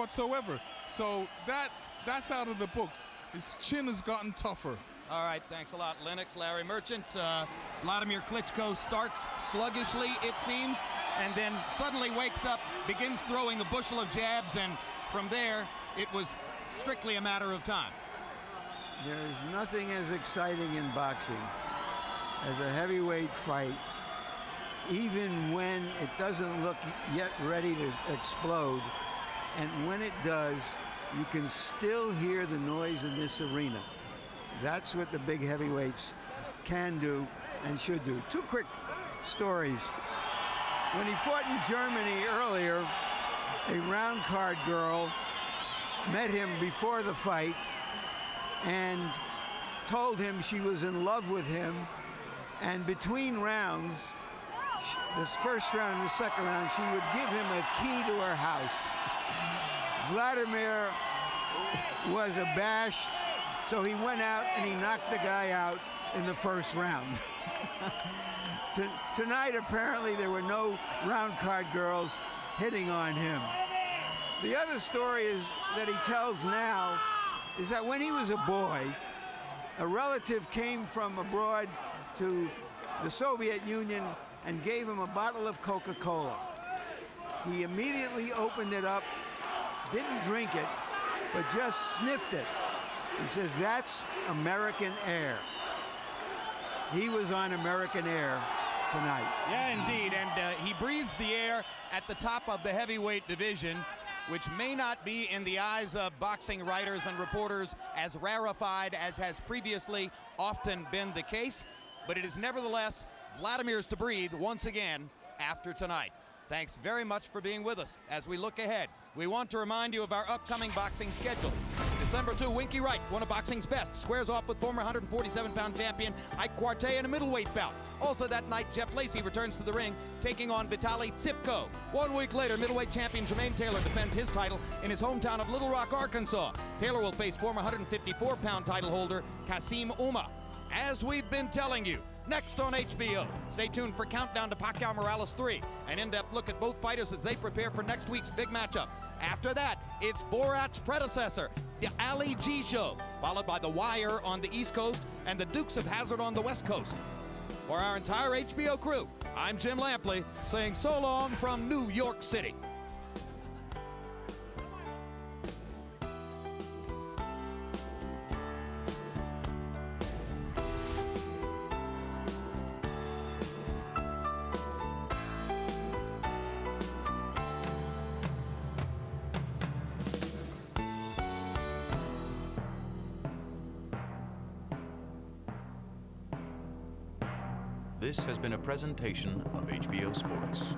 whatsoever. So that's out of the books. His chin has gotten tougher. All right, thanks a lot, Lennox. Larry Merchant. Vladimir Klitschko starts sluggishly, it seems, and then suddenly wakes up, begins throwing a bushel of jabs, and from there, it was strictly a matter of time. There's nothing as exciting in boxing as a heavyweight fight, even when it doesn't look yet ready to explode. And when it does, you can still hear the noise in this arena. That's what the big heavyweights can do and should do. Two quick stories. When he fought in Germany earlier, a round card girl met him before the fight and told him she was in love with him, and between rounds, this first round and the second round, she would give him a key to her house. Vladimir was abashed, so he went out and he knocked the guy out in the first round. Tonight, apparently, there were no round card girls hitting on him. The other story is that he tells now is that when he was a boy, a relative came from abroad to the Soviet Union and gave him a bottle of Coca-Cola. He immediately opened it up, didn't drink it, but just sniffed it. He says, that's American air. He was on American air tonight. Yeah, indeed, and he breathes the air at the top of the heavyweight division, which may not be in the eyes of boxing writers and reporters as rarefied as has previously often been the case, but it is nevertheless Vladimir's to breathe once again after tonight. Thanks very much for being with us. As we look ahead, we want to remind you of our upcoming boxing schedule. December 2, Winky Wright, one of boxing's best, squares off with former 147-pound champion Ike Quartey in a middleweight bout. Also that night, Jeff Lacey returns to the ring, taking on Vitaly Tsipko. 1 week later, middleweight champion Jermaine Taylor defends his title in his hometown of Little Rock, Arkansas. Taylor will face former 154-pound title holder Kasim Uma. As we've been telling you, next on HBO. Stay tuned for Countdown to Pacquiao Morales 3, an in-depth look at both fighters as they prepare for next week's big matchup. After that, it's Borat's predecessor, the Ali G Show, followed by The Wire on the East Coast and the Dukes of Hazzard on the West Coast. For our entire HBO crew, I'm Jim Lampley, saying so long from New York City. This has been a presentation of HBO Sports.